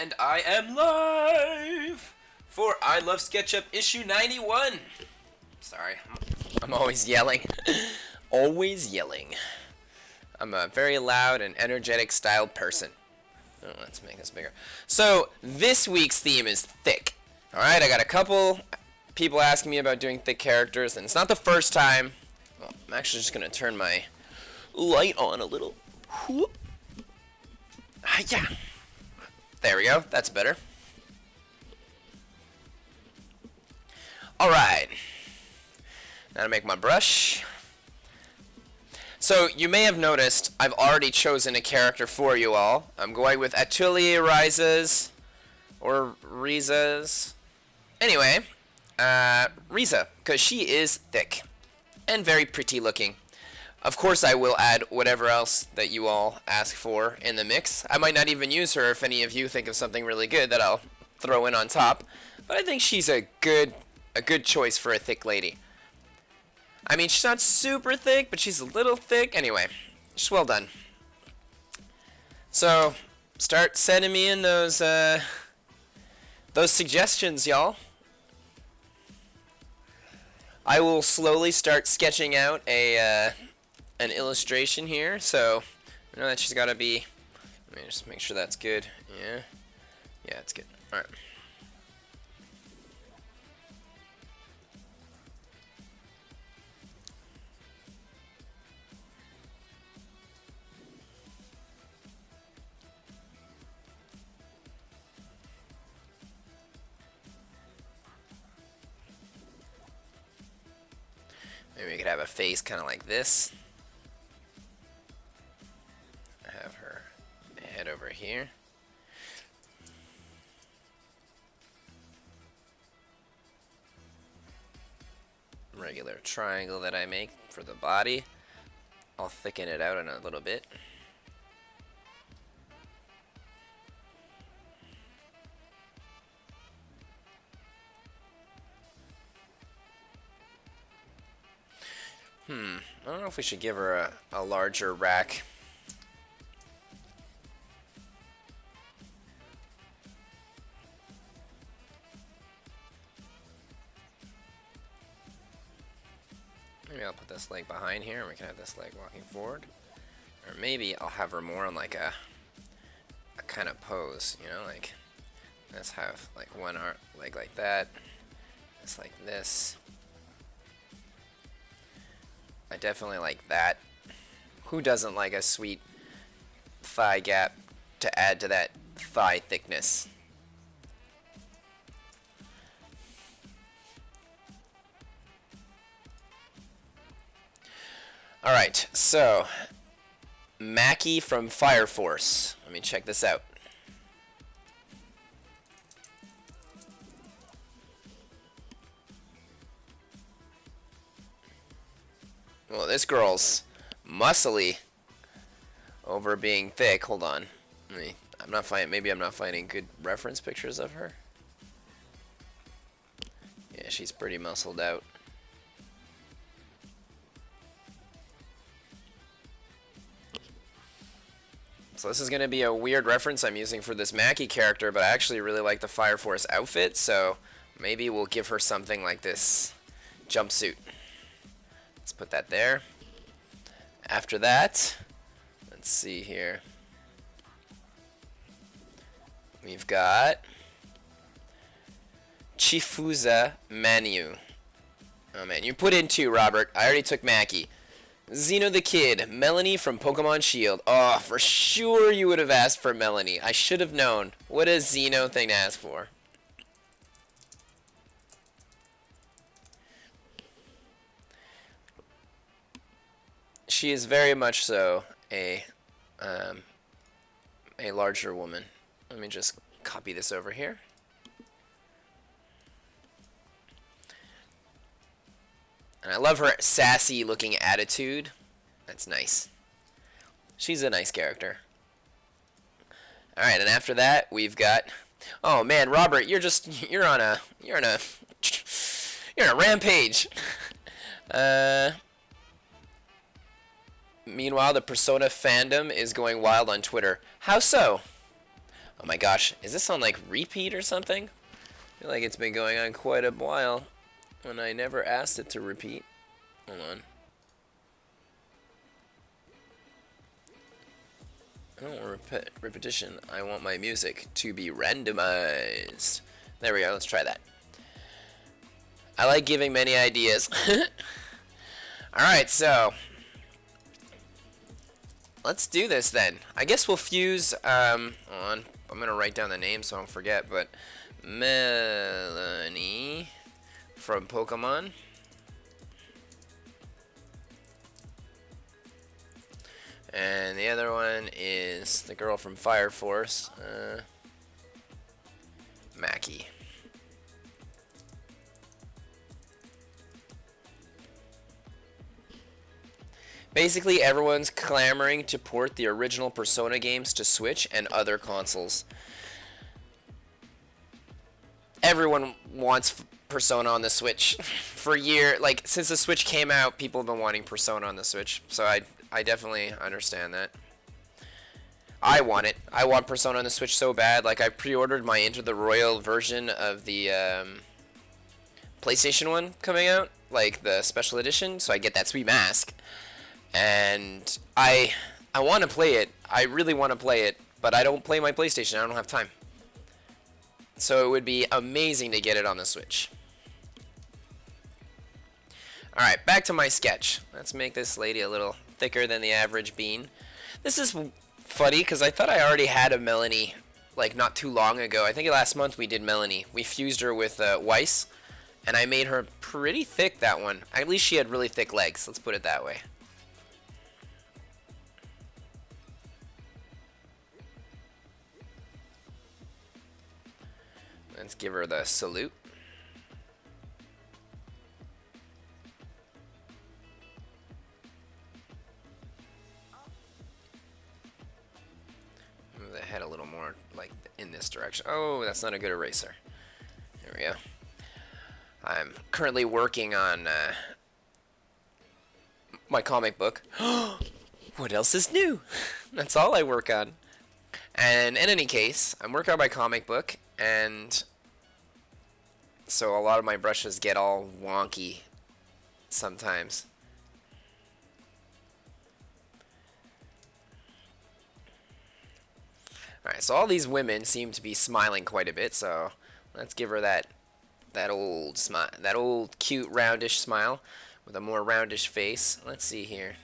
And I am live for I Love Sketchup issue 91. Sorry, I'm always yelling. Always yelling. I'm a very loud and energetic styled person. Oh, let's make this bigger. So, this week's theme is THICC. Alright, I got a couple people asking me about doing THICC characters, and it's not the first time. Well, I'm actually just going to turn my light on a little. Yeah. There we go. That's better. Alright. Now to make my brush. So, you may have noticed I've already chosen a character for you all. I'm going with Atelier Riza's, or Riza's. Anyway, Riza, because she is thick and very pretty looking. Of course, I will add whatever else that you all ask for in the mix. I might not even use her if any of you think of something really good that I'll throw in on top. But I think she's a good choice for a thick lady. I mean, she's not super thick, but she's a little thick. Anyway, just well done. So, start sending me in those suggestions, y'all. I will slowly start sketching out an illustration here. So, I know that she's got to be. Let me just make sure that's good. Yeah, it's good. All right. Maybe we could have a face kind of like this. Have her head over here. Regular triangle that I make for the body. I'll thicken it out in a little bit. I don't know if we should give her a larger rack. Maybe I'll put this leg behind here and we can have this leg walking forward. Or maybe I'll have her more on like a kind of pose, you know, like let's have like one leg like that. It's like this. I definitely like that. Who doesn't like a sweet thigh gap to add to that thigh thickness? Alright, so Mackie from Fire Force. Let me check this out. Well, this girl's muscly over being thick. Hold on. Maybe I'm not finding good reference pictures of her. Yeah, she's pretty muscled out. So this is going to be a weird reference I'm using for this Mackie character, but I actually really like the Fire Force outfit, so maybe we'll give her something like this jumpsuit. Let's put that there. After that, let's see here. We've got Chifuza Manu. Oh man, you put in two, Robert. I already took Mackie. Xeno the Kid, Melanie from Pokemon Shield. Oh, for sure you would have asked for Melanie. I should have known. What a Xeno thing to ask for. She is very much so a larger woman. Let me just copy this over here. And I love her sassy looking attitude. That's nice. She's a nice character. Alright, and after that we've got, oh man, Robert, you're on a rampage. Meanwhile, the Persona fandom is going wild on Twitter. How so? Oh my gosh, is this on like repeat or something? I feel like it's been going on quite a while when I never asked it to repeat. Hold on. I don't want repetition. I want my music to be randomized. There we go. Let's try that. I like giving many ideas. Alright, so let's do this then. I guess we'll fuse, hold on. I'm going to write down the name so I don't forget, but Melanie from Pokemon. And the other one is the girl from Fire Force, Mackie. Basically, everyone's clamoring to port the original Persona games to Switch and other consoles. Everyone wants Persona on the Switch for years. Like, since the Switch came out, people have been wanting Persona on the Switch. So I definitely understand that. I want it. I want Persona on the Switch so bad. Like, I pre-ordered my Into the Royal version of the PlayStation one coming out, like the special edition, so I get that sweet mask. And I want to play it. I really want to play it, but I don't play my PlayStation. I don't have time. So it would be amazing to get it on the Switch. Alright, back to my sketch. Let's make this lady a little thicker than the average bean. This is funny because I thought I already had a Melanie like not too long ago. I think last month we did Melanie. We fused her with Weiss, and I made her pretty thick, that one. At least she had really thick legs. Let's put it that way. Let's give her the salute. Move the head a little more, like in this direction. Oh, that's not a good eraser. There we go. I'm currently working on my comic book. What else is new? That's all I work on. And in any case, I'm working on my comic book, and so a lot of my brushes get all wonky sometimes. Alright, so all these women seem to be smiling quite a bit, so let's give her that old smile, that old cute roundish smile with a more roundish face. Let's see here.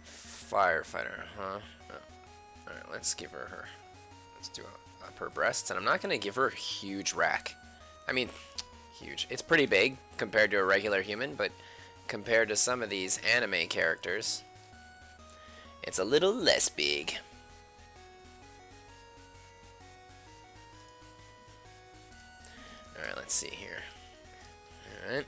Firefighter, huh? Alright, let's give her let's do up her breasts, and I'm not gonna give her a huge rack. I mean, huge. It's pretty big compared to a regular human, but compared to some of these anime characters, it's a little less big. Alright, let's see here. Alright.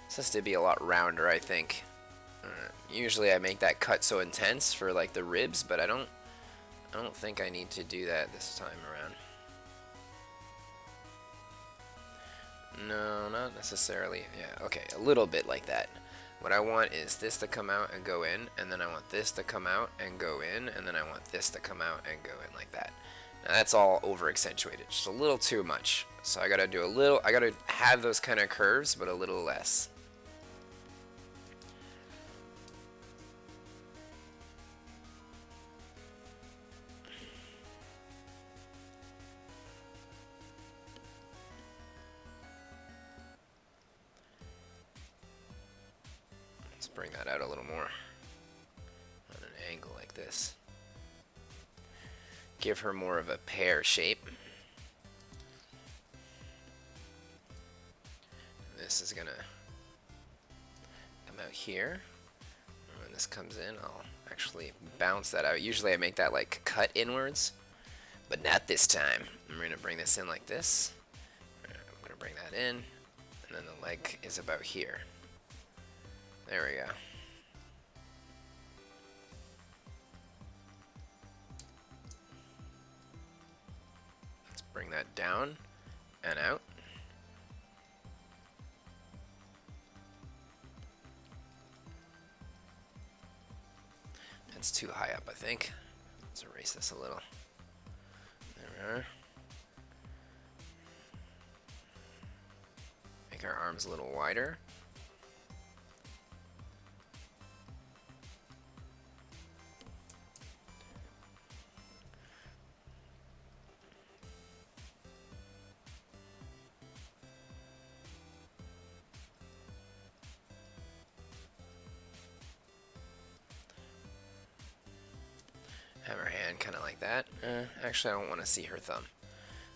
This has to be a lot rounder, I think. Usually I make that cut so intense for like the ribs, but I don't think I need to do that this time around. No, not necessarily. Yeah, okay, a little bit like that. What I want is this to come out and go in, and then I want this to come out and go in, and then I want this to come out and go in like that. Now that's all over accentuated, just a little too much. So I gotta do a little, I gotta have those kind of curves, but a little less. Bring that out a little more on an angle like this. Give her more of a pear shape. This is gonna come out here. When this comes in, I'll actually bounce that out. Usually I make that like cut inwards, but not this time. I'm gonna bring this in like this. I'm gonna bring that in, and then the leg is about here. There we go. Let's bring that down and out. That's too high up, I think. Let's erase this a little. There we are. Make our arms a little wider. Have her hand kind of like that. Actually, I don't want to see her thumb.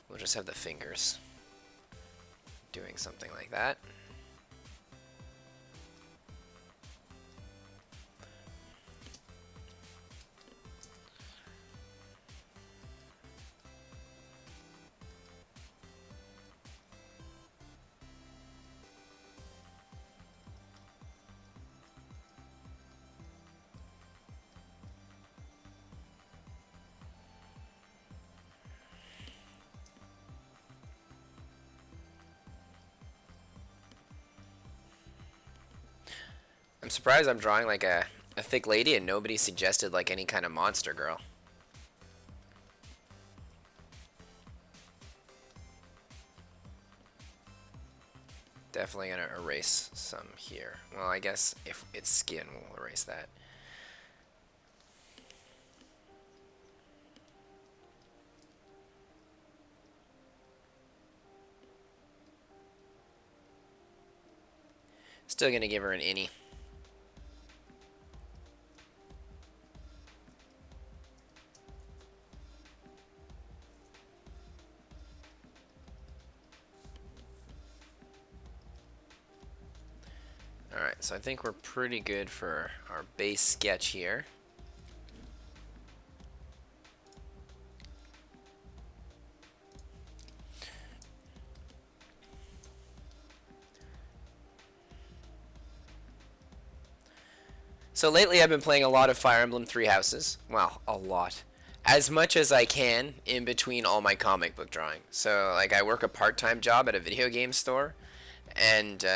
We'll just have the fingers doing something like that. I'm surprised I'm drawing like a thick lady and nobody suggested like any kind of monster girl. Definitely gonna erase some here. Well, I guess if it's skin, we'll erase that. Still gonna give her an innie. Alright, so I think we're pretty good for our base sketch here. So lately I've been playing a lot of Fire Emblem Three Houses. Well, a lot. As much as I can in between all my comic book drawing. So like I work a part-time job at a video game store. And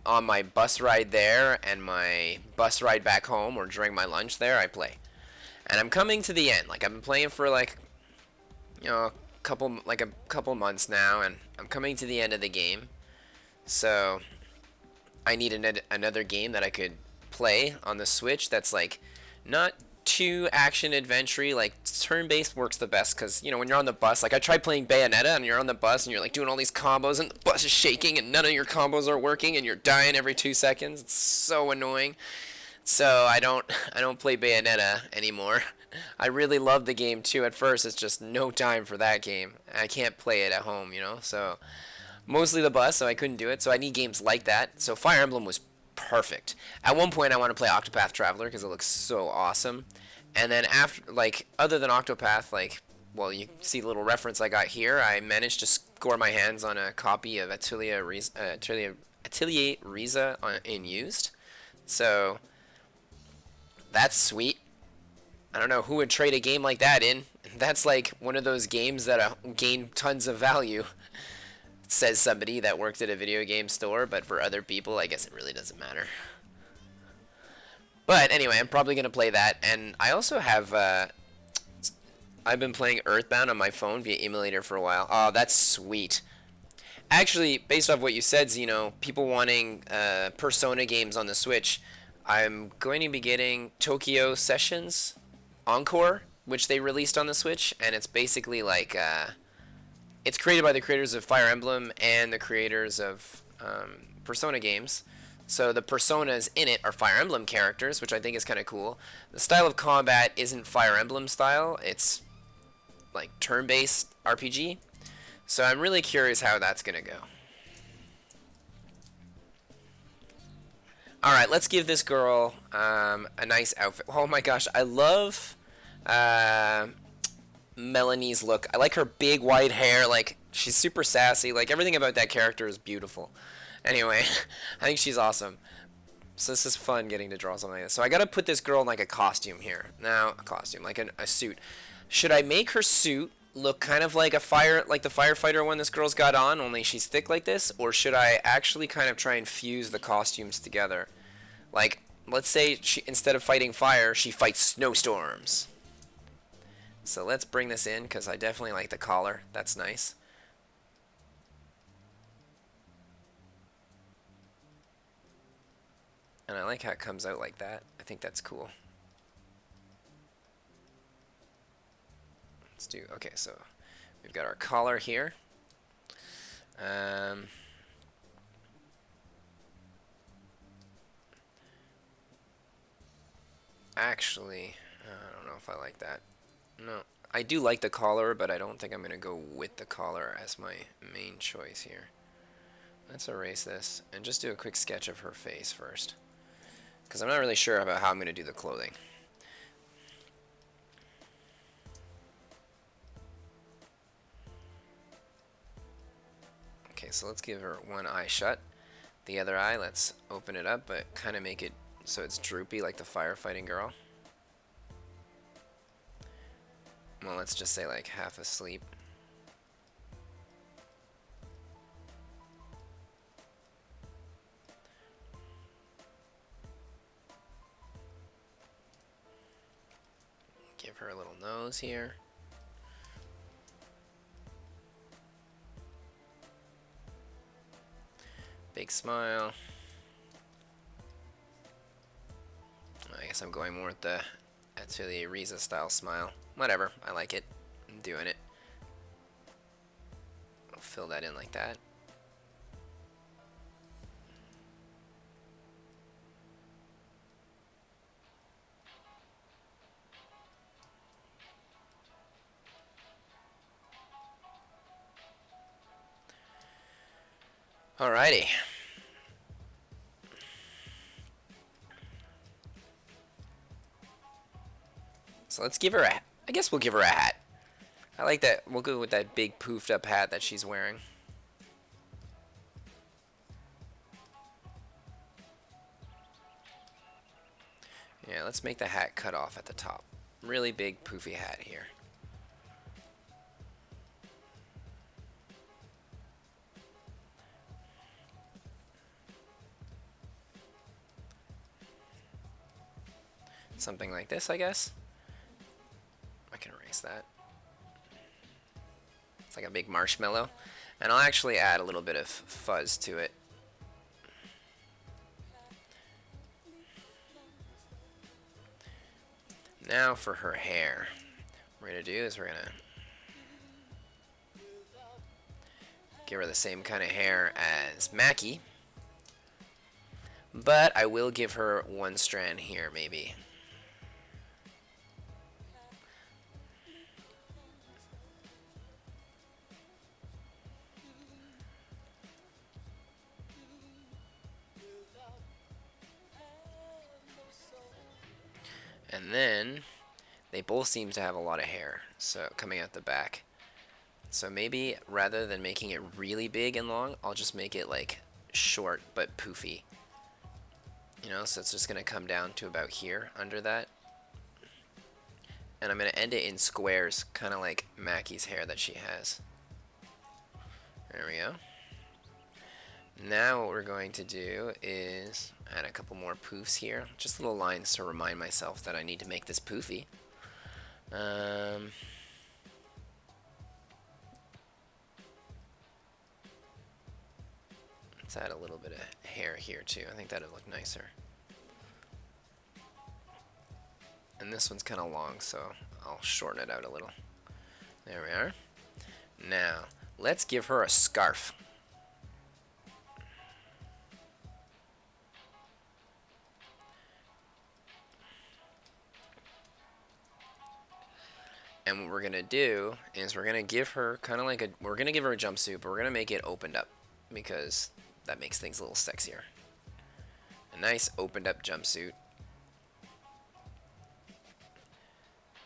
on my bus ride there and my bus ride back home or during my lunch there, I play. And I'm coming to the end. Like I've been playing for like, you know, a couple months now, and I'm coming to the end of the game. So I need another game that I could play on the Switch that's like not too action adventure-y. Like turn-based works the best because, you know, when you're on the bus, like I tried playing Bayonetta and you're on the bus and you're like doing all these combos and the bus is shaking and none of your combos are working and you're dying every 2 seconds. It's so annoying. So I don't play Bayonetta anymore. I really loved the game too at first. It's just no time for that game. I can't play it at home, you know. So mostly the bus, so I couldn't do it. So I need games like that. So Fire Emblem was perfect. At one point I want to play Octopath Traveler because it looks so awesome. And then after, like, other than Octopath, like, well, you see the little reference I got here. I managed to score my hands on a copy of Atelier Riza in used. So that's sweet. I don't know who would trade a game like that in. That's like one of those games that gain tons of value. Says somebody that worked at a video game store, but for other people, I guess it really doesn't matter. But anyway, I'm probably going to play that. And I also have, I've been playing Earthbound on my phone via emulator for a while. Oh, that's sweet. Actually, based off what you said, Zeno, people wanting Persona games on the Switch, I'm going to be getting Tokyo Sessions Encore, which they released on the Switch. And it's basically like, it's created by the creators of Fire Emblem and the creators of Persona games. So the personas in it are Fire Emblem characters, which I think is kind of cool. The style of combat isn't Fire Emblem style. It's like turn-based RPG. So I'm really curious how that's going to go. Alright, let's give this girl a nice outfit. Oh my gosh, I love Melanie's look. I like her big white hair. Like, she's super sassy. Like, everything about that character is beautiful. Anyway, I think she's awesome. So this is fun getting to draw something like this. So I gotta put this girl in like a costume here. Now, a costume, like a suit. Should I make her suit look kind of like the firefighter one this girl's got on, only she's thick like this? Or should I actually kind of try and fuse the costumes together? Like, let's say she, instead of fighting fire, she fights snowstorms. So let's bring this in, because I definitely like the collar. That's nice. And I like how it comes out like that. I think that's cool. Let's do, okay, so we've got our collar here. Actually, I don't know if I like that. No, I do like the collar, but I don't think I'm going to go with the collar as my main choice here. Let's erase this and just do a quick sketch of her face first, because I'm not really sure about how I'm going to do the clothing. Okay, so let's give her one eye shut. The other eye, let's open it up, but kind of make it so it's droopy like the firefighting girl. Well, let's just say like half asleep. Give her a little nose here. Big smile. I guess I'm going more with the Atelier Riza style smile. Whatever, I like it. I'm doing it. I'll fill that in like that. Alrighty. So let's give her a, I guess we'll give her a hat. I like that. We'll go with that big poofed up hat that she's wearing. Yeah, let's make the hat cut off at the top. Really big poofy hat here. Something like this, I guess. I can erase that. It's like a big marshmallow. And I'll actually add a little bit of fuzz to it. Now for her hair. What we're going to do is we're going to give her the same kind of hair as Mackie. But I will give her one strand here, maybe. And then they both seem to have a lot of hair, so coming out the back. So maybe rather than making it really big and long, I'll just make it like short but poofy. You know, so it's just going to come down to about here under that. And I'm going to end it in squares, kind of like Mackie's hair that she has. There we go. Now what we're going to do is add a couple more poofs here. Just little lines to remind myself that I need to make this poofy. Let's add a little bit of hair here too. I think that'll look nicer. And this one's kind of long, so I'll shorten it out a little. There we are. Now, let's give her a scarf. And what we're going to do is we're going to give her kind of like a, we're going to give her a jumpsuit, but we're going to make it opened up because that makes things a little sexier. A nice opened up jumpsuit.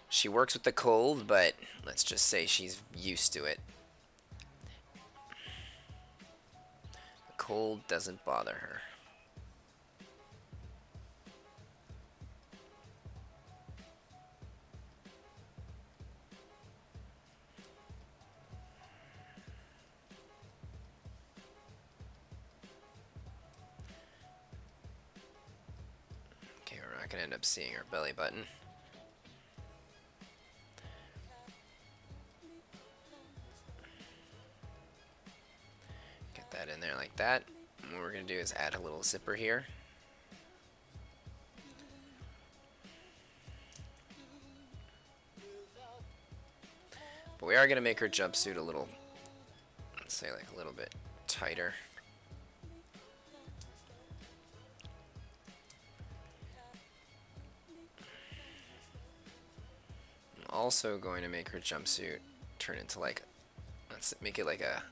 She works with the cold, but let's just say she's used to it. The cold doesn't bother her. gonna end up seeing her belly button. Get that in there like that. And what we're gonna do is add a little zipper here. But we are gonna make her jumpsuit a little, let's say like a little bit tighter. I'm also going to make her jumpsuit turn into like, let's make it like a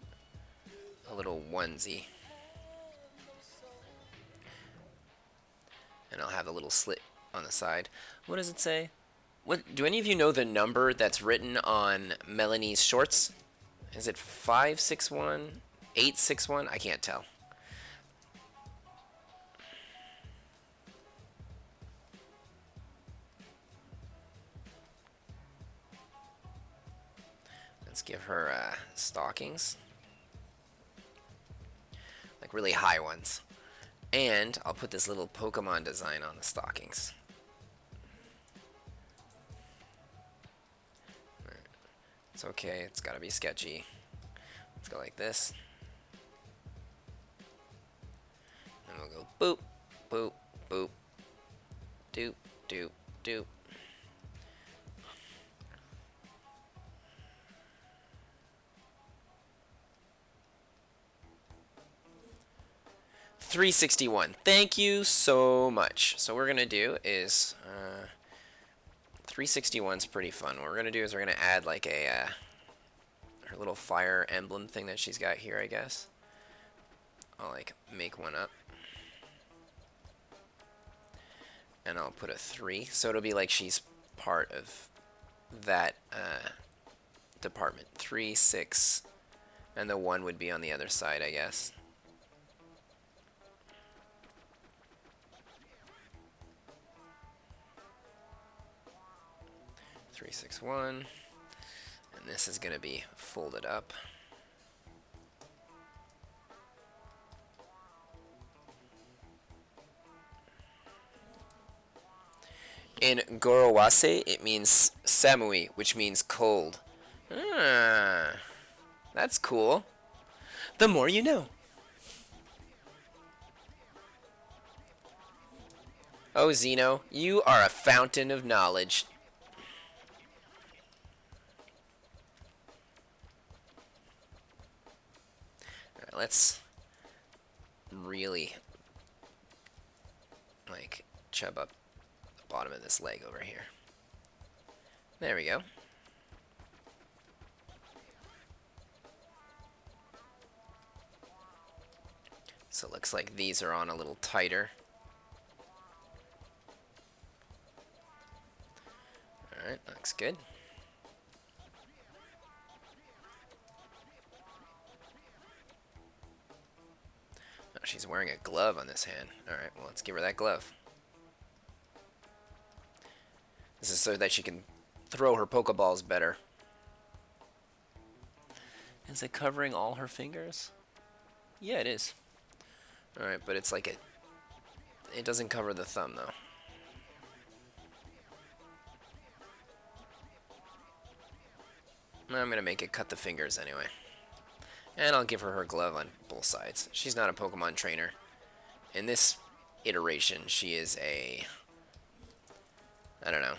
little onesie. And I'll have a little slit on the side. What does it say? What do any of you know the number that's written on Melanie's shorts? Is it 561? 861? I can't tell. Let's give her stockings. Like really high ones. And I'll put this little Pokemon design on the stockings. It's okay, it's gotta be sketchy. Let's go like this. And we'll go boop, boop, boop, doop, doop, doop. $361. Thank you so much. So what we're gonna do is 361's pretty fun. What we're gonna do is we're gonna add like a her little fire emblem thing that she's got here, I guess. I'll like make one up. And I'll put a 3, so it'll be like she's part of that department. 3, 6, and the 1 would be on the other side, I guess. Three, 6, 1, and this is going to be folded up. In Gorowase, it means Samui, which means cold. Ah, that's cool. The more you know. Oh, Zeno, you are a fountain of knowledge. Alright, let's really, like, chub up the bottom of this leg over here. There we go. So it looks like these are on a little tighter. Alright, looks good. Oh, she's wearing a glove on this hand. Alright, well, let's give her that glove. This is so that she can throw her Pokeballs better. Is it covering all her fingers? Yeah, it is. Alright, but it's like it doesn't cover the thumb, though. I'm gonna make it cut the fingers anyway. And I'll give her her glove on both sides. She's not a Pokemon trainer. In this iteration, she is a, I don't know,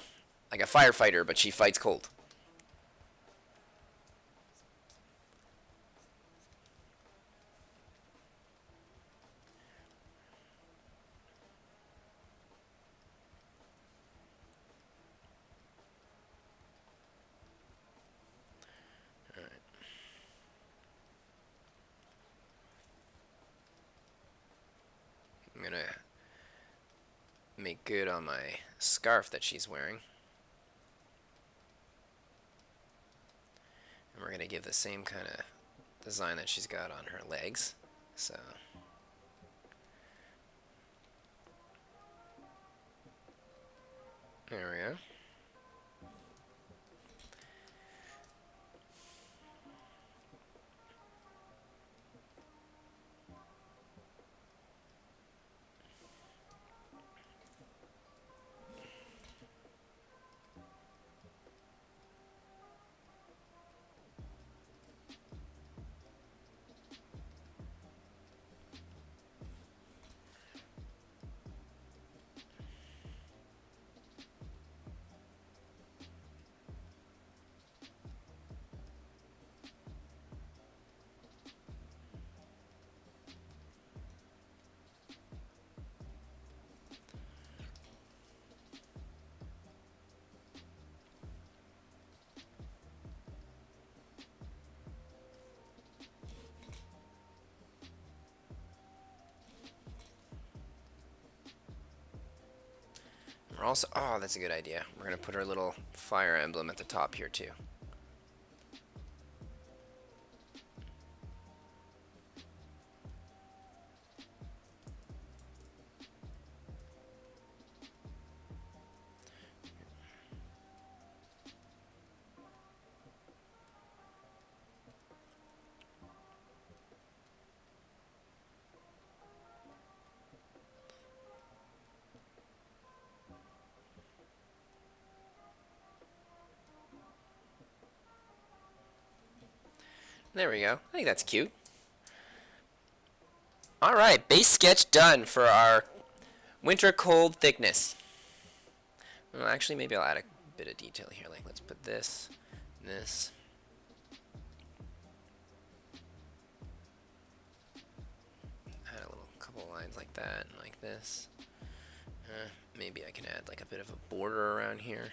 like a firefighter, but she fights cold. I'm gonna make good on my scarf that she's wearing. And we're gonna give the same kind of design that she's got on her legs. So there we go. We're also, oh, that's a good idea. We're going to put our little fire emblem at the top here too. There we go. I think that's cute. Alright, base sketch done for our winter cold thickness. Well, actually, maybe I'll add a bit of detail here. Like, let's put this, this. Add a little couple lines like that, and like this. Maybe I can add like a bit of a border around here.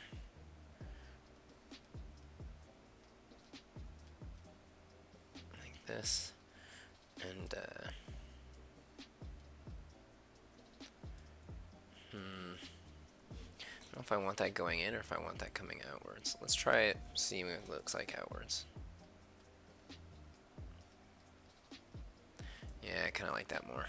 Like this. And, I don't know if I want that going in or if I want that coming outwards. Let's try it, see what it looks like outwards. Yeah, I kind of like that more.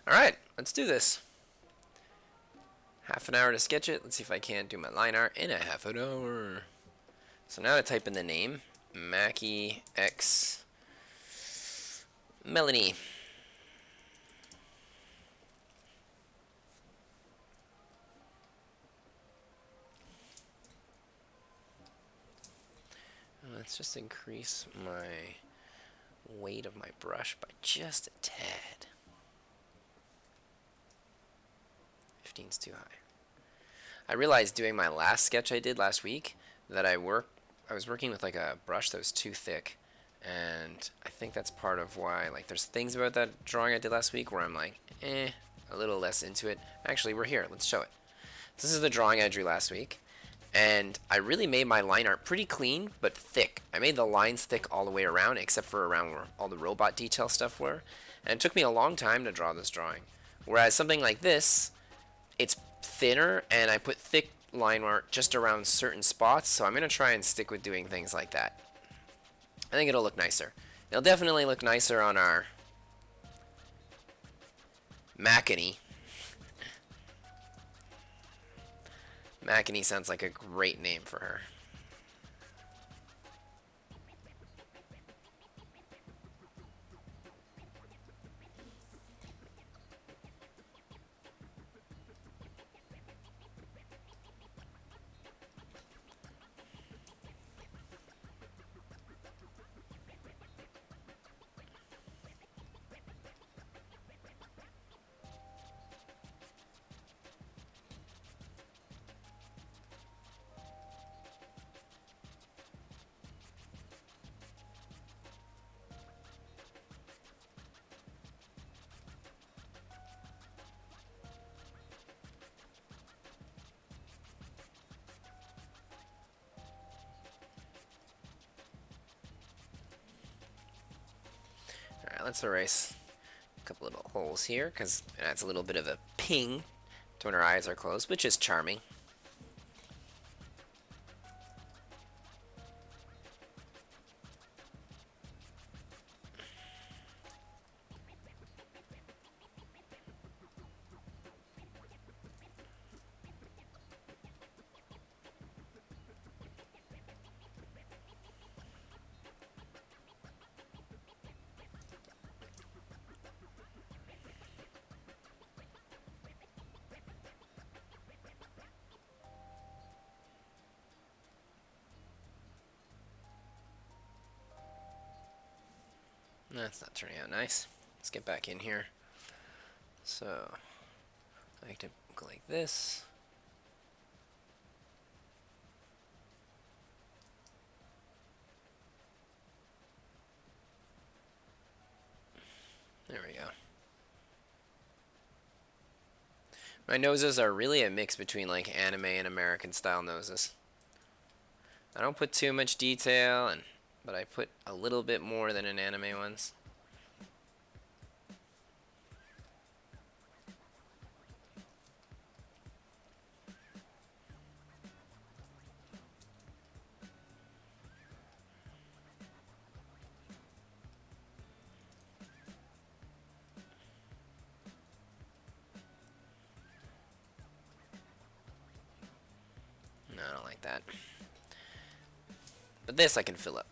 Alright, let's do this. Half an hour to sketch it. Let's see if I can do my line art in a half an hour. So now to type in the name, Mackie X Melanie. Let's just increase my weight of my brush by just a tad. 15's too high. I realized doing my last sketch I did last week that I was working with like a brush that was too thick, and I think that's part of why, like, there's things about that drawing I did last week where I'm like, a little less into it. Actually, we're here. Let's show it. This is the drawing I drew last week, and I really made my line art pretty clean but thick. I made the lines thick all the way around except for around where all the robot detail stuff were, and it took me a long time to draw this drawing. Whereas something like this, it's thinner, and I put thick line art just around certain spots, so I'm going to try and stick with doing things like that. I think it'll look nicer. It'll definitely look nicer on our Mackie. Mackie sounds like a great name for her. Alright, let's erase a couple little holes here, because it adds a little bit of a ping to when our eyes are closed, which is charming. That's not turning out nice. Let's get back in here. So, I like to go like this. There we go. My noses are really a mix between like anime and American style noses. I don't put too much detail, but I put a little bit more than in anime ones. No, I don't like that. But this I can fill up.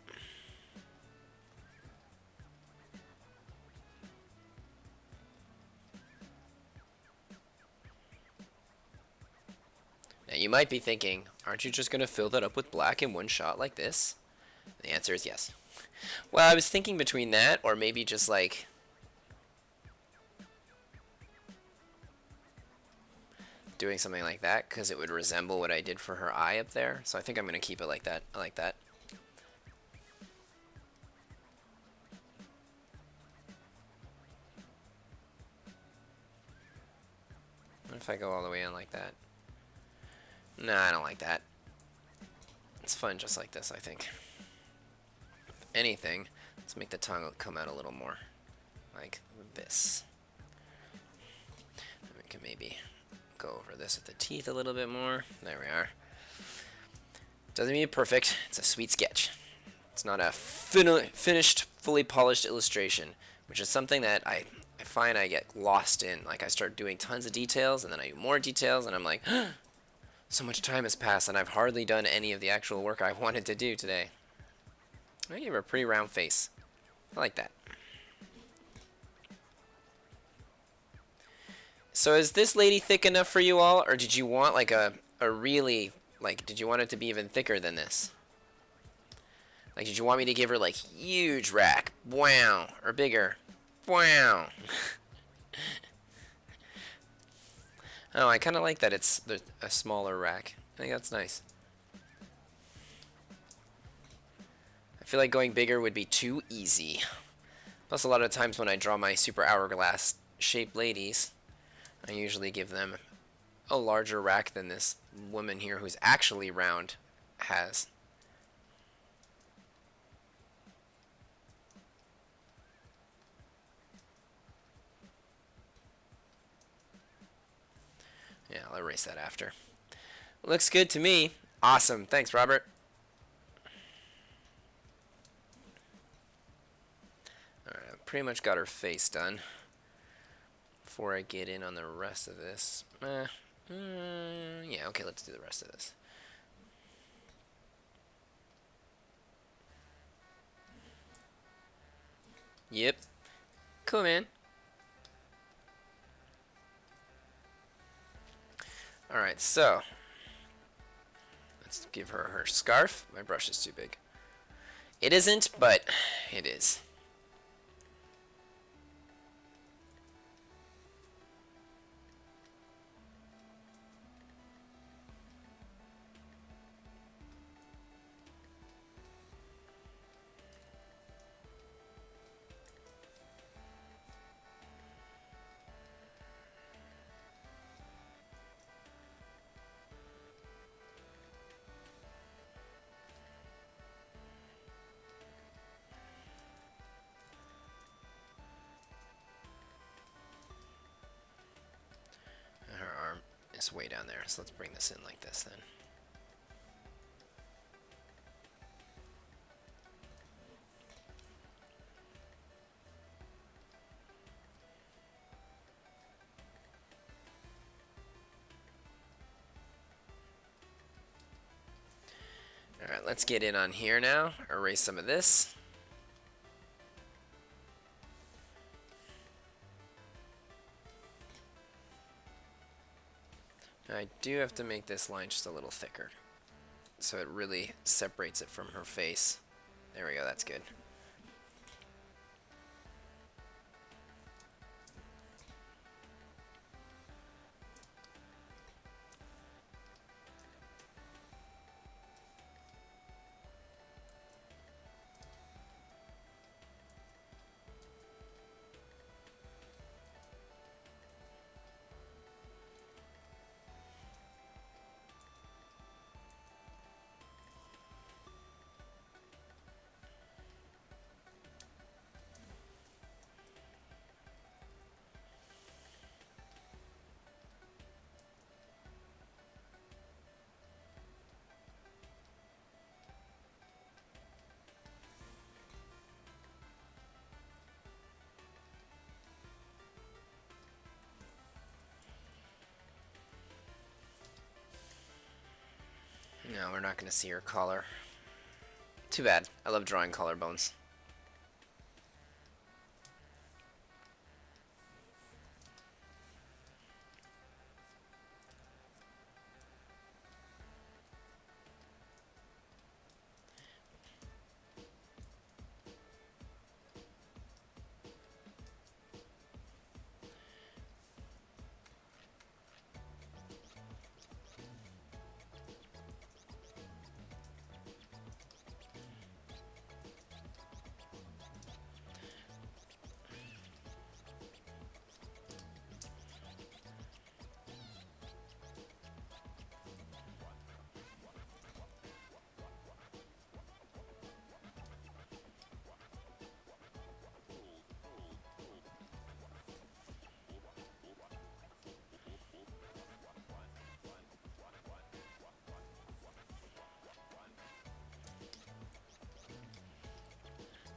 Now you might be thinking, aren't you just going to fill that up with black in one shot like this? The answer is yes. Well, I was thinking between that or maybe just like doing something like that because it would resemble what I did for her eye up there. So I think I'm going to keep it like that. I like that. What if I go all the way in like that? Nah, I don't like that. It's fun just like this, I think. If anything, let's make the tongue come out a little more. Like this. And we can maybe go over this with the teeth a little bit more. There we are. Doesn't mean perfect. It's a sweet sketch. It's not a finished, fully polished illustration, which is something that I find I get lost in. Like I start doing tons of details, and then I do more details, and I'm like, so much time has passed, and I've hardly done any of the actual work I wanted to do today. I give her a pretty round face. I like that. So is this lady thick enough for you all, or did you want like a really, like, did you want it to be even thicker than this? Like, did you want me to give her like huge rack, wow, or bigger, wow? Oh, I kind of like that it's a smaller rack. I think that's nice. I feel like going bigger would be too easy. Plus, a lot of times when I draw my super hourglass shaped ladies, I usually give them a larger rack than this woman here who's actually round has. Yeah, I'll erase that after. Looks good to me. Awesome. Thanks, Robert. Alright, I've pretty much got her face done. Before I get in on the rest of this. Yeah, okay, let's do the rest of this. Yep. Cool, man. Alright, so let's give her her scarf. My brush is too big. It isn't, but it is. Her arm is way down there, so let's bring this in like this then. Alright, let's get in on here now. Erase some of this. I do have to make this line just a little thicker, so it really separates it from her face. There we go, that's good. we're not going to see her collar. Too bad. I love drawing collarbones.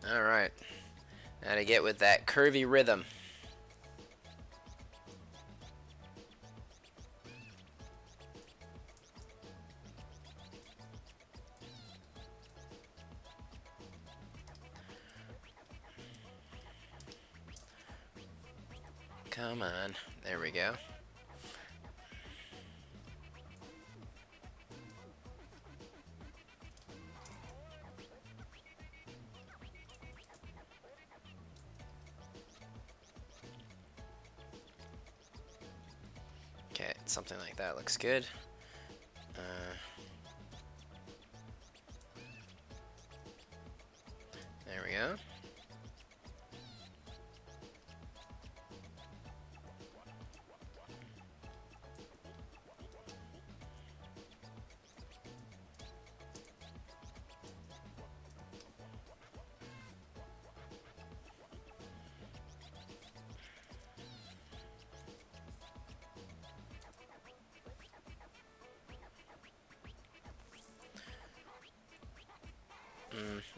Alright. Now to get with that curvy rhythm. Come on. There we go. Okay, something like that looks good. There we go.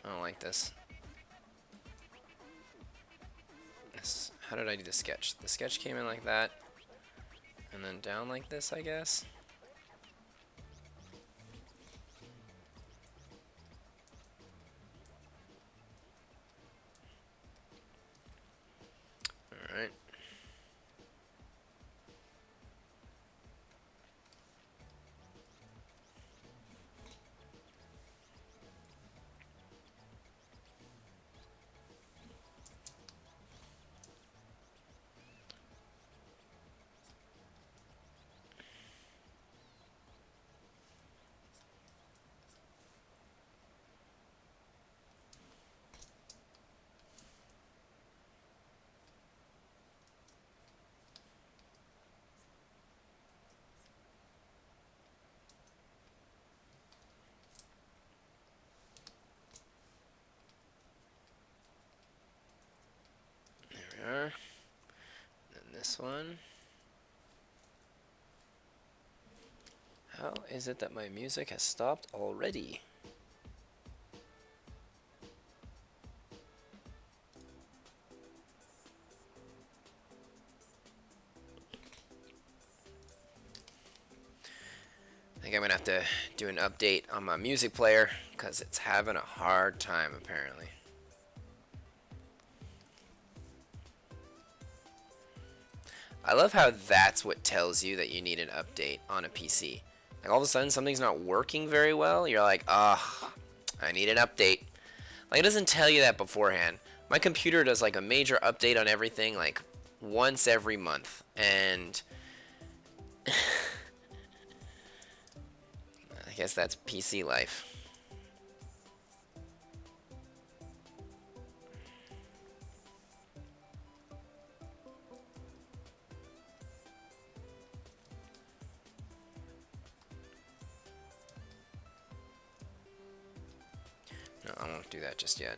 I don't like this. How did I do the sketch? The sketch came in like that, and then down like this, I guess. Alright. There we are. Then this one. How is it that my music has stopped already? I think I'm gonna have to do an update on my music player because it's having a hard time apparently. I love how that's what tells you that you need an update on a PC. Like all of a sudden something's not working very well, you're like, ah, I need an update. Like it doesn't tell you that beforehand. My computer does like a major update on everything like once every month, and I guess that's PC life. No, I won't do that just yet.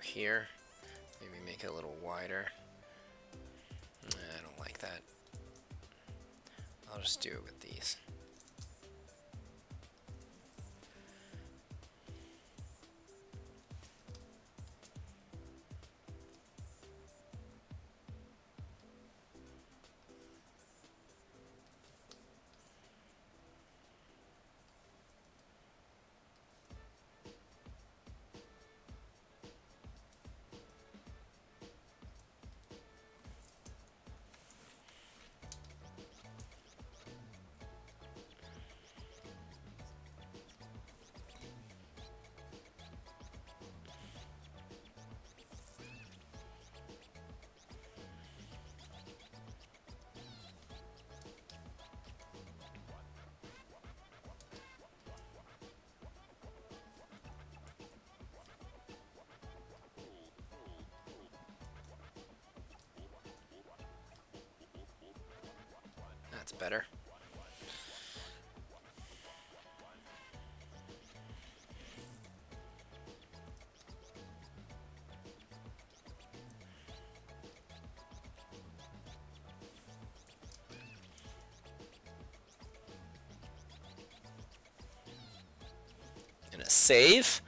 here. Maybe make it a little wider. I don't like that. I'll just do it with these. That's better. And a save.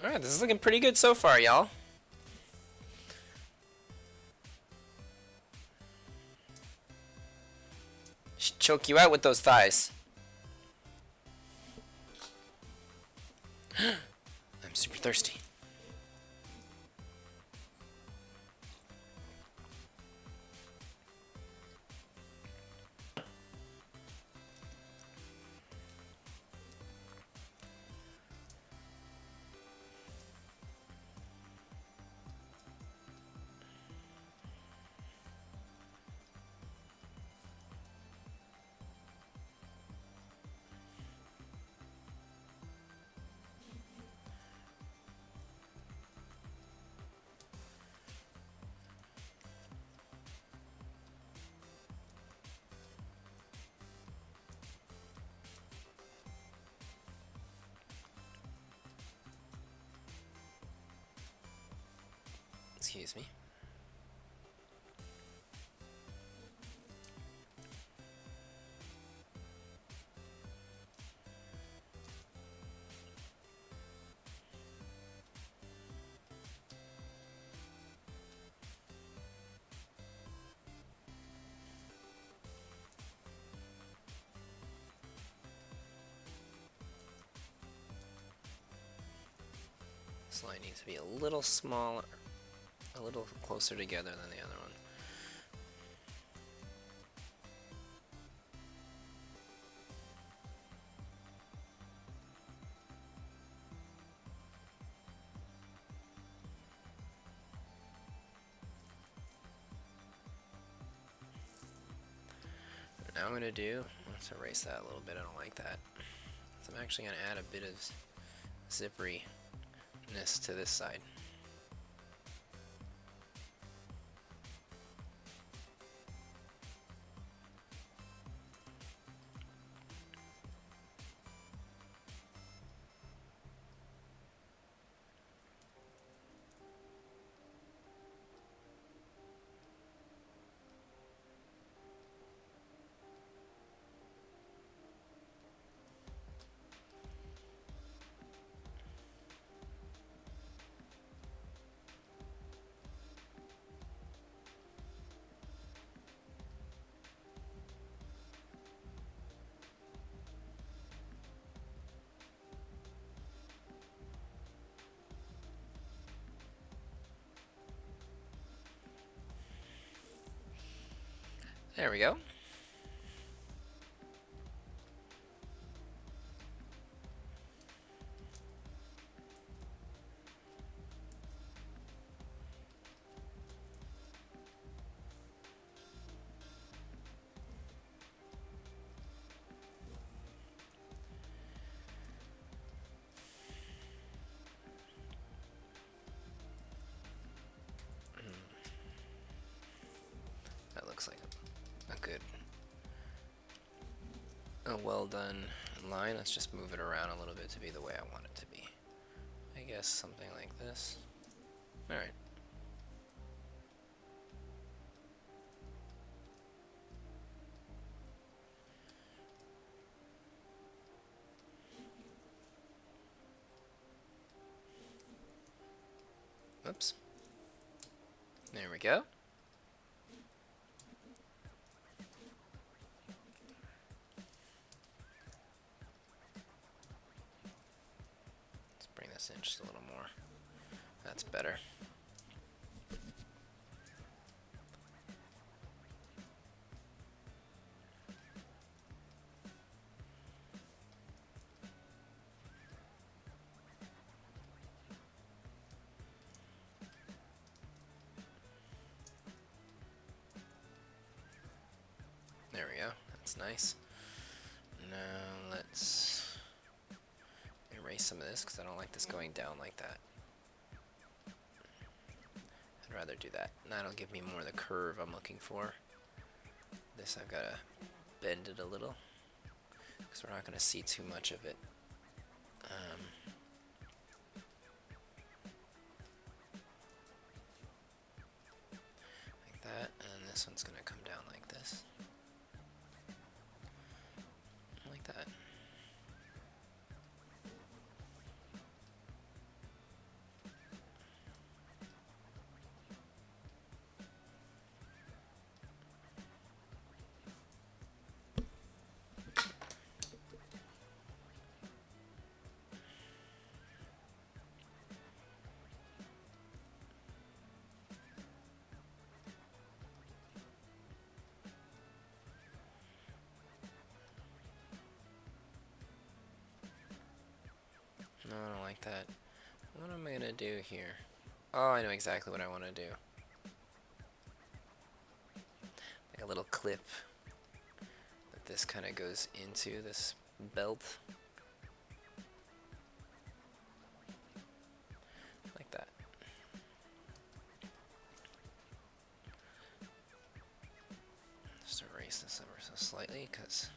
Alright, this is looking pretty good so far, y'all. Should choke you out with those thighs. I'm super thirsty. Excuse me. This line needs to be a little smaller, a little closer together than the other one. Now I'm gonna do, let's erase that a little bit, I don't like that. So I'm actually gonna add a bit of zipperiness to this side. There we go. That looks like a good, a well done line. Let's just move it around a little bit to be the way I want it to be. I guess something like this. Alright. Oops. There we go. Let's bring this in just a little more. That's better. There we go. That's nice. Now let's erase some of this because I don't like this going down like that. I'd rather do that. That'll give me more of the curve I'm looking for. This I've got to bend it a little because we're not going to see too much of it. Like that, and this one's going to come down like this. Like that. No, I don't like that. What am I gonna do here? Oh, I know exactly what I want to do. Like a little clip that this kind of goes into this belt. Like that. Just erase this ever so slightly because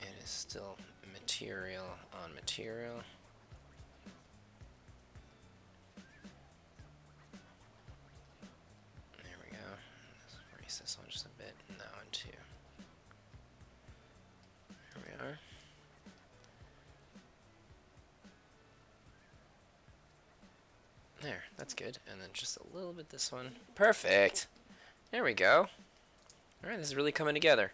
it is still material on material. There we go. Let's erase this one just a bit, and that one too. There we are. There, that's good. And then just a little bit this one. Perfect! There we go. Alright, this is really coming together.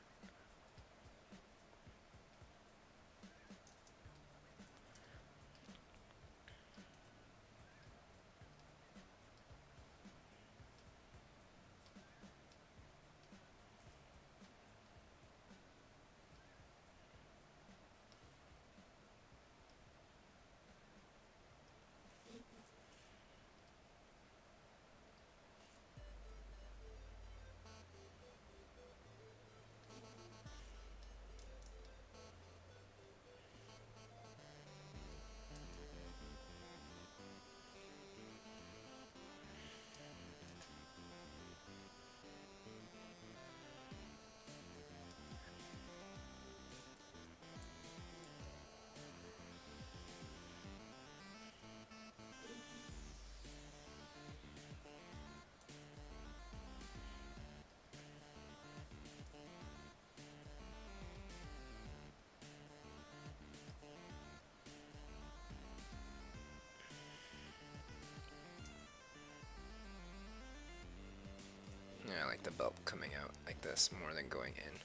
the belt coming out like this more than going in.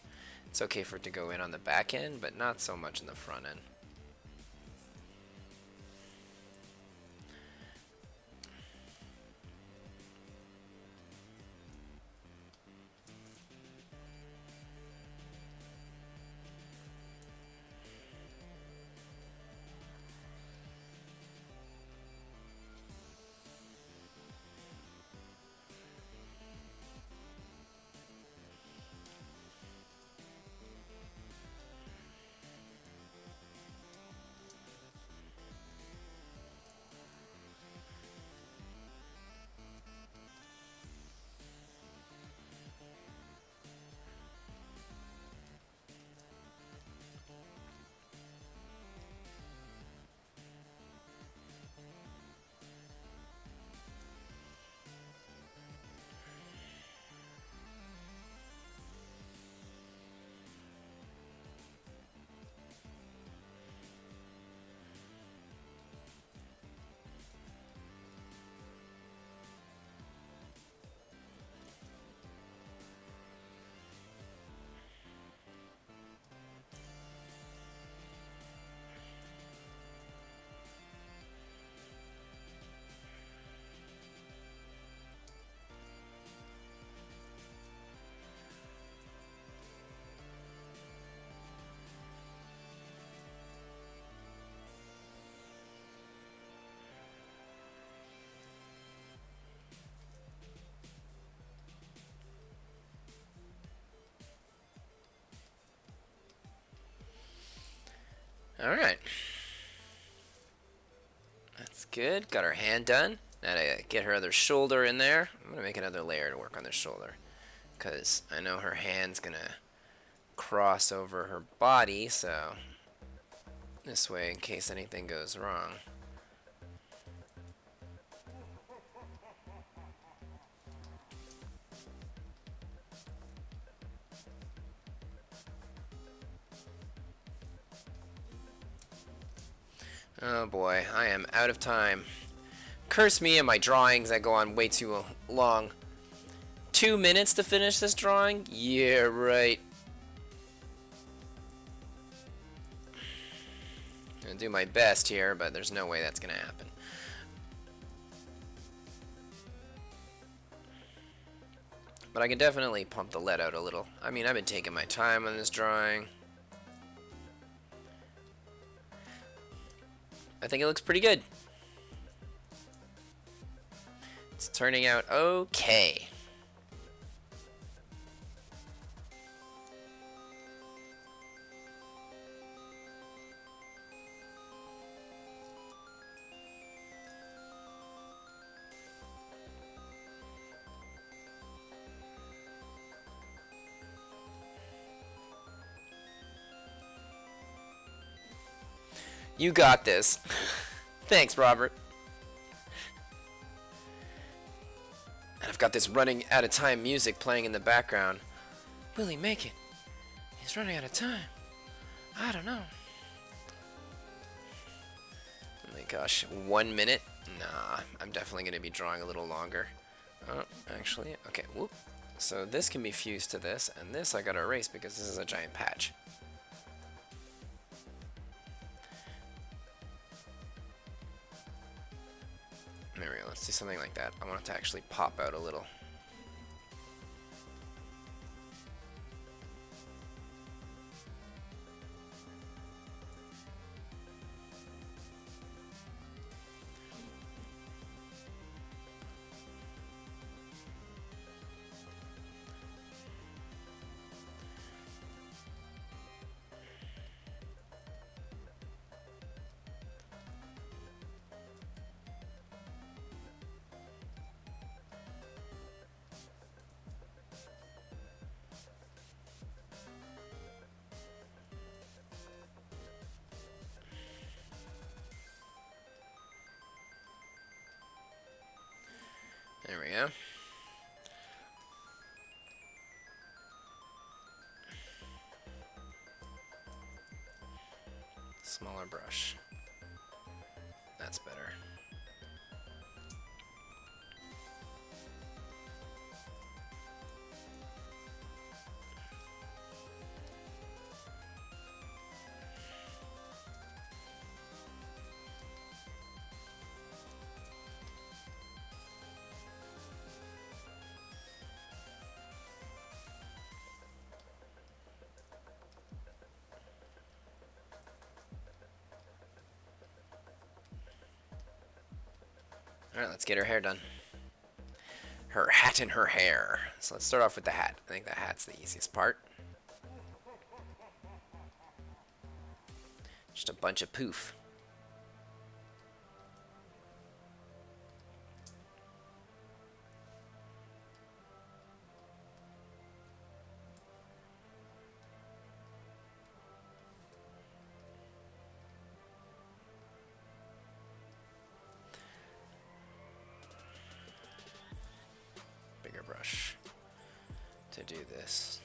It's okay for it to go in on the back end, but not so much in the front end. Alright. That's good. Got her hand done. Now to get her other shoulder in there. I'm going to make another layer to work on the shoulder, because I know her hand's going to cross over her body, so this way in case anything goes wrong. Oh boy, I am out of time. Curse me and my drawings that go on way too long. 2 minutes to finish this drawing? Yeah, right. I'm gonna do my best here, but there's no way that's gonna happen. But I can definitely pump the lead out a little. I mean, I've been taking my time on this drawing. I think it looks pretty good. It's turning out okay. You got this. Thanks, Robert. And I've got this running out of time music playing in the background. Will he make it? He's running out of time. I don't know. Oh my gosh, 1 minute? Nah, I'm definitely going to be drawing a little longer. Oh, actually, okay, whoop. So this can be fused to this, and this I gotta erase because this is a giant patch. There we go, let's do something like that. I want it to actually pop out a little. There we go. Smaller brush. That's better. Alright, let's get her hair done. Her hat and her hair. So let's start off with the hat. I think the hat's the easiest part. Just a bunch of poof. Bigger brush to do this.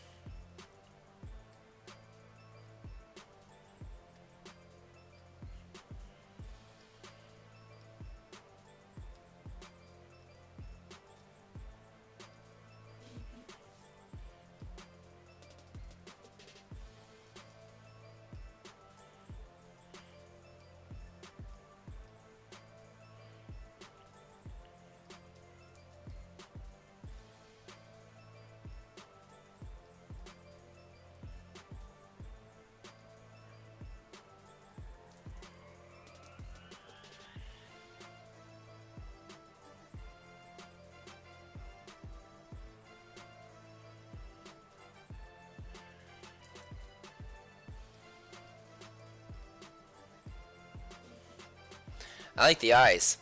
I like the eyes.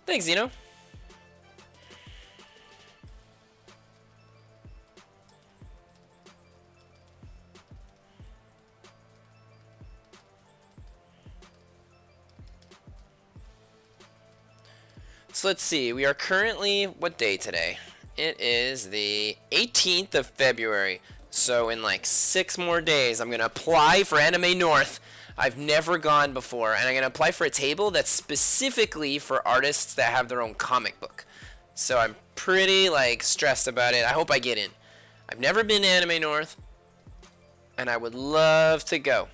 Thanks, Zeno. So let's see. We are currently, what day today? It is the 18th of February. So in like 6 more days, I'm going to apply for Anime North. I've never gone before, and I'm going to apply for a table that's specifically for artists that have their own comic book. So I'm pretty, like, stressed about it. I hope I get in. I've never been to Anime North, and I would love to go.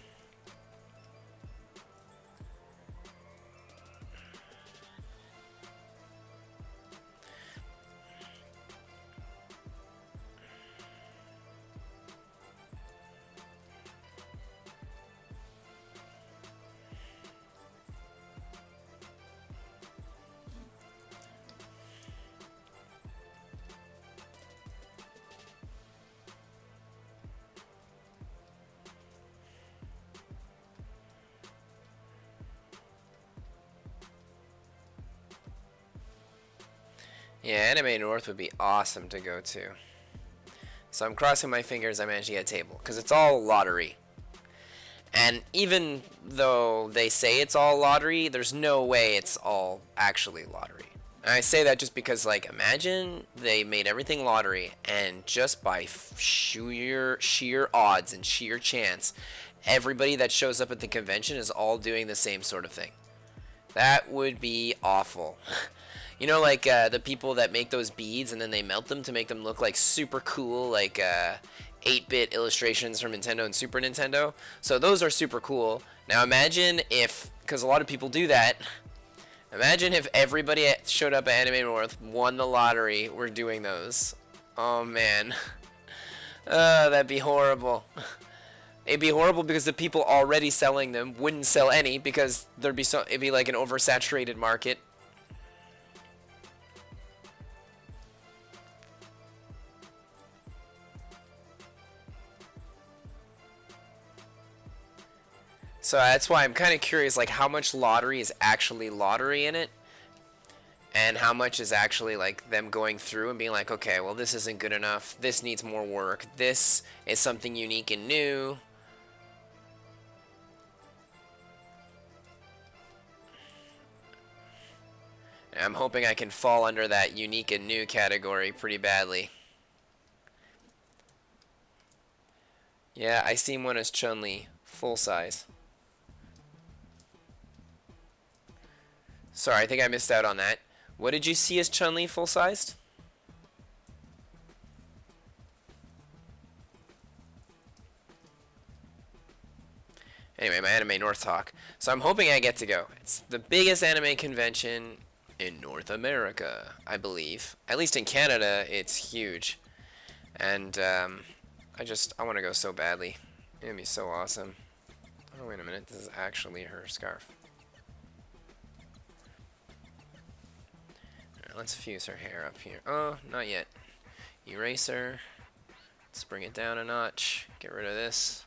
Yeah, Anime North would be awesome to go to. So I'm crossing my fingers I managed to get a table, because it's all lottery. And even though they say it's all lottery, there's no way it's all actually lottery. And I say that just because, like, imagine they made everything lottery, and just by sheer odds and sheer chance, everybody that shows up at the convention is all doing the same sort of thing. That would be awful. You know, like the people that make those beads and then they melt them to make them look like super cool, like 8-bit illustrations from Nintendo and Super Nintendo. So those are super cool. Now imagine if, because a lot of people do that, imagine if everybody showed up at Anime North, won the lottery, were doing those. Oh man. That'd be horrible. It'd be horrible because the people already selling them wouldn't sell any because it'd be like an oversaturated market. So that's why I'm kind of curious, like, how much lottery is actually lottery in it, and how much is actually, like, them going through and being like, okay, well, this isn't good enough, this needs more work, this is something unique and new. And I'm hoping I can fall under that unique and new category pretty badly. Yeah, I seen one as Chun-Li, full size. Sorry, I think I missed out on that. What did you see as Chun-Li full-sized? Anyway, my Anime North talk. So I'm hoping I get to go. It's the biggest anime convention in North America, I believe. At least in Canada, it's huge. And I want to go so badly. It'd be so awesome. Oh, wait a minute. This is actually her scarf. Let's fuse her hair up here. Oh, not yet. Eraser. Let's bring it down a notch. Get rid of this.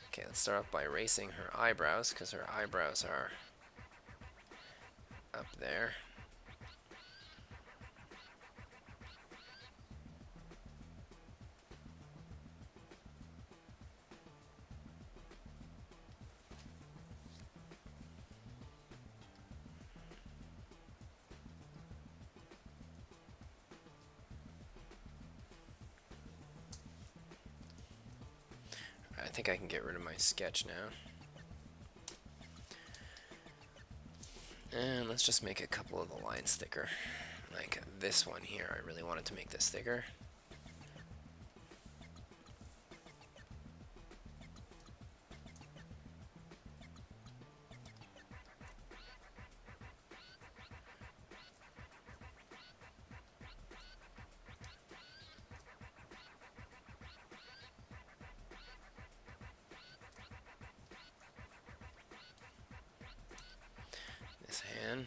Okay, let's start off by erasing her eyebrows, because her eyebrows are up there. I think I can get rid of my sketch now. And let's just make a couple of the lines thicker. Like this one here, I really wanted to make this thicker. This hand.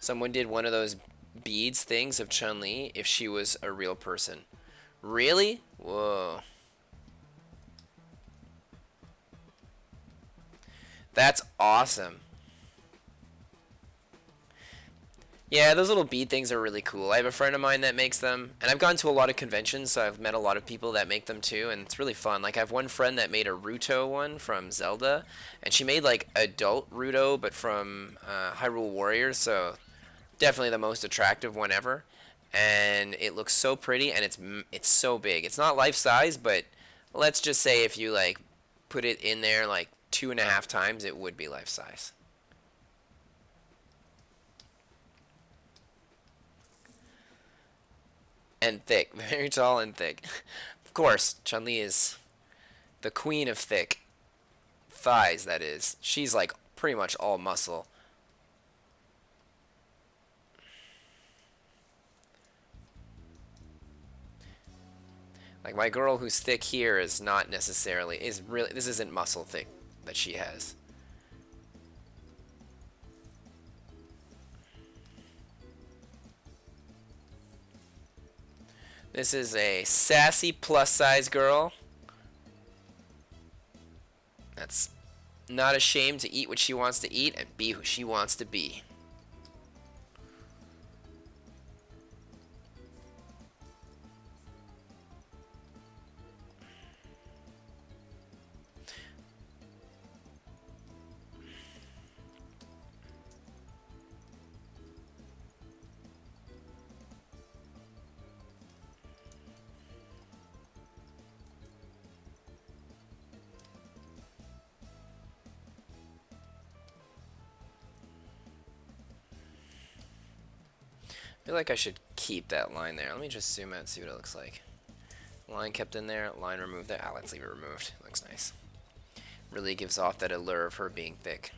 Someone did one of those beads things of Chun-Li if she was a real person. Really? Whoa. That's awesome. Yeah, those little bead things are really cool. I have a friend of mine that makes them, and I've gone to a lot of conventions, so I've met a lot of people that make them too, and it's really fun. Like, I have one friend that made a Ruto one from Zelda, and she made, like, adult Ruto, but from Hyrule Warriors, so definitely the most attractive one ever. And it looks so pretty, and it's so big. It's not life-size, but let's just say if you, like, put it in there, like, 2.5 times, it would be life-size. And thick. Very tall and thick. Of course, Chun-Li is the queen of thick thighs, that is. She's like pretty much all muscle. Like my girl who's thick here is not necessarily, is really, this isn't muscle thick that she has. This is a sassy plus size girl that's not ashamed to eat what she wants to eat and be who she wants to be. I feel like I should keep that line there. Let me just zoom out and see what it looks like. Line kept in there, line removed there. Ah, let's leave it removed. Looks nice. Really gives off that allure of her being thick.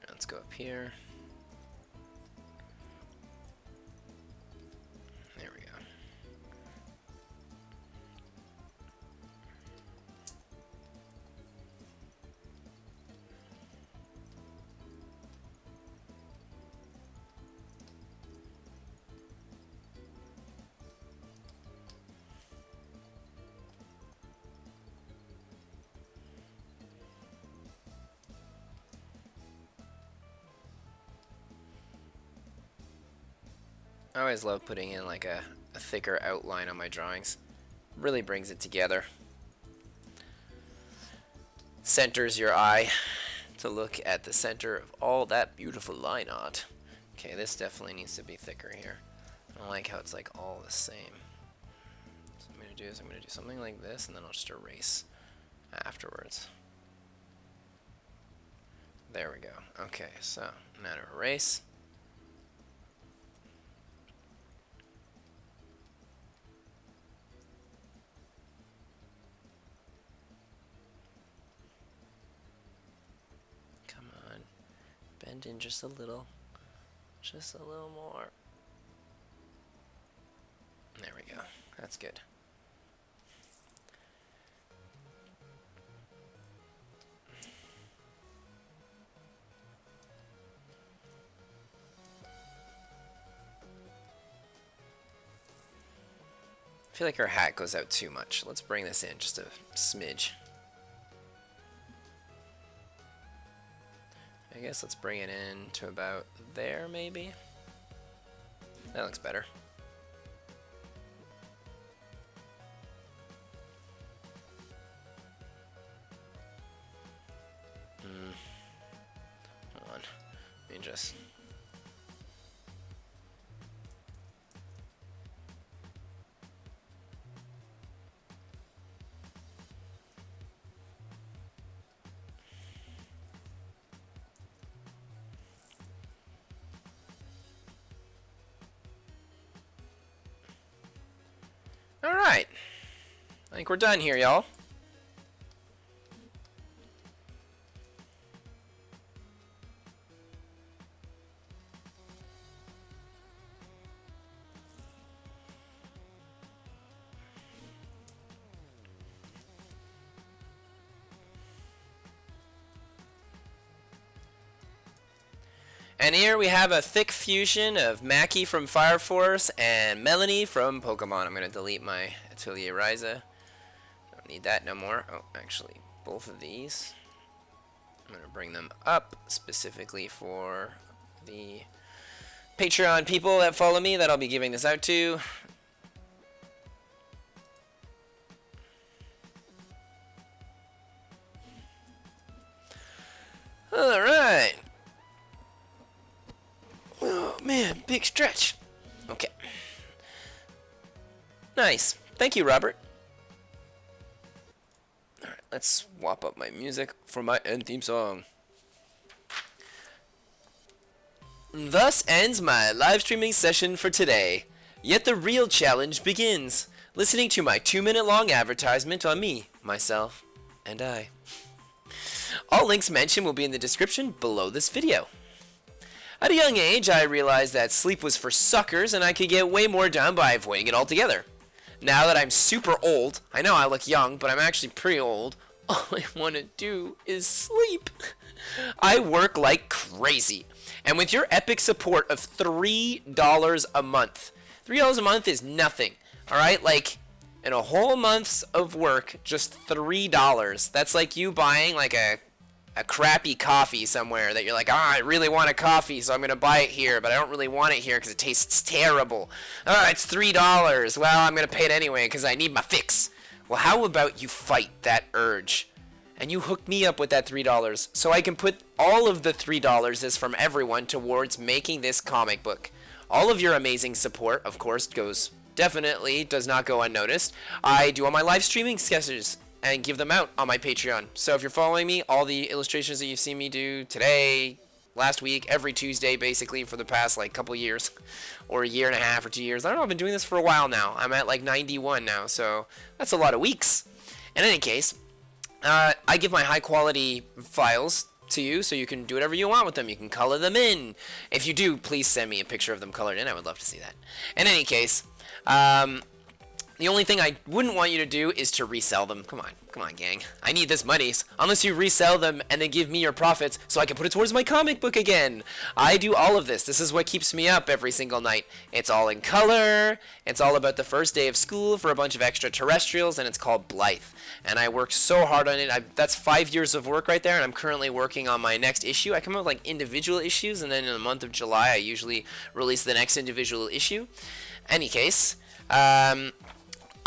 Let's go up here. There we go. I always love putting in like a thicker outline on my drawings. Really brings it together. Centers your eye to look at the center of all that beautiful line art. Okay, this definitely needs to be thicker here. I don't like how it's like all the same. So what I'm going to do is I'm going to do something like this, and then I'll just erase afterwards. There we go. Okay, so now to erase. blend in just a little more. There we go. That's good. I feel like her hat goes out too much. Let's bring this in just a smidge. I guess let's bring it in to about there, maybe. That looks better. Hold on. Let me just... Alright. I think we're done here, y'all. And here we have a thick fusion of Mackie from Fire Force and Melanie from Pokemon. I'm going to delete my Atelier Ryza. Don't need that no more. Oh, actually, both of these. I'm going to bring them up specifically for the Patreon people that follow me that I'll be giving this out to. Alright. Oh man, big stretch. Okay. Nice. Thank you, Robert. Alright, let's swap up my music for my end theme song. Thus ends my live streaming session for today. Yet the real challenge begins. Listening to my 2-minute long advertisement on me, myself, and I. All links mentioned will be in the description below this video. At a young age, I realized that sleep was for suckers and I could get way more done by avoiding it altogether. Now that I'm super old, I know I look young, but I'm actually pretty old, all I want to do is sleep. I work like crazy. And with your epic support of $3 a month, $3 a month is nothing, alright? Like, in a whole month's of work, just $3. That's like you buying like a crappy coffee somewhere that you're like, I really want a coffee, so I'm going to buy it here, but I don't really want it here because it tastes terrible. It's $3. Well, I'm going to pay it anyway because I need my fix. Well, how about you fight that urge? And you hook me up with that $3 so I can put all of the $3 is from everyone towards making this comic book. All of your amazing support, of course, does not go unnoticed. I do all my live streaming sketches and give them out on my Patreon. So if you're following me, all the illustrations that you've seen me do today, last week, every Tuesday, basically for the past like couple years, or a year and a half or 2 years. I don't know, I've been doing this for a while now. I'm at like 91 now, so that's a lot of weeks. In any case, I give my high quality files to you so you can do whatever you want with them. You can color them in. If you do, please send me a picture of them colored in. I would love to see that. In any case, the only thing I wouldn't want you to do is to resell them. Come on, gang. I need this money. Unless you resell them and then give me your profits so I can put it towards my comic book again. I do all of this. This is what keeps me up every single night. It's all in color. It's all about the first day of school for a bunch of extraterrestrials, and it's called Blythe. And I worked so hard on it. That's 5 years of work right there, and I'm currently working on my next issue. I come up with like individual issues, and then in the month of July, I usually release the next individual issue. Any case,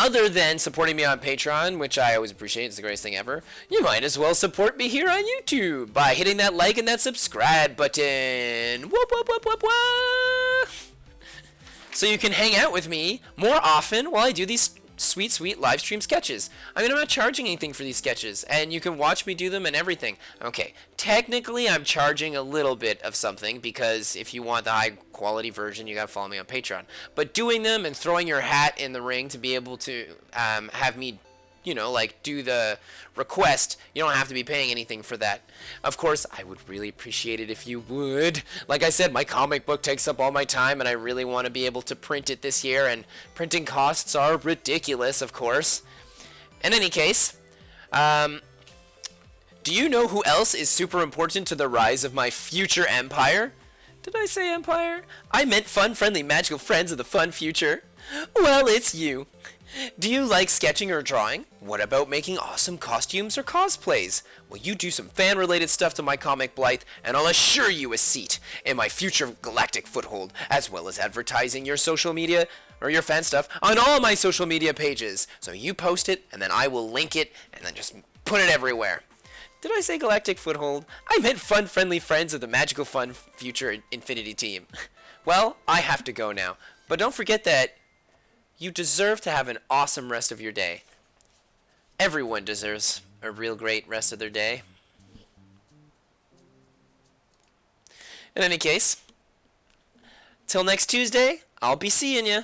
other than supporting me on Patreon, which I always appreciate, it's the greatest thing ever, you might as well support me here on YouTube by hitting that like and that subscribe button. Whoop, whoop, whoop, whoop, whoop. So you can hang out with me more often while I do these sweet, sweet live stream sketches. I mean, I'm not charging anything for these sketches, and you can watch me do them and everything. Okay, technically I'm charging a little bit of something, because if you want the high quality version, you gotta follow me on Patreon. But doing them and throwing your hat in the ring to be able to have me you know, like do the request, you don't have to be paying anything for that. Of course, I would really appreciate it if you would. Like I said, my comic book takes up all my time and I really want to be able to print it this year, and printing costs are ridiculous, of course. In any case, do you know who else is super important to the rise of my future empire? Did I say empire? I meant fun, friendly, magical friends of the fun future. Well, it's you. Do you like sketching or drawing? What about making awesome costumes or cosplays? Well, you do some fan-related stuff to my comic Blythe, and I'll assure you a seat in my future galactic foothold, as well as advertising your social media, or your fan stuff, on all my social media pages. So you post it, and then I will link it, and then just put it everywhere. Did I say galactic foothold? I meant fun, friendly friends of the magical fun future infinity team. Well, I have to go now, but don't forget that you deserve to have an awesome rest of your day. Everyone deserves a real great rest of their day. In any case, till next Tuesday, I'll be seeing ya.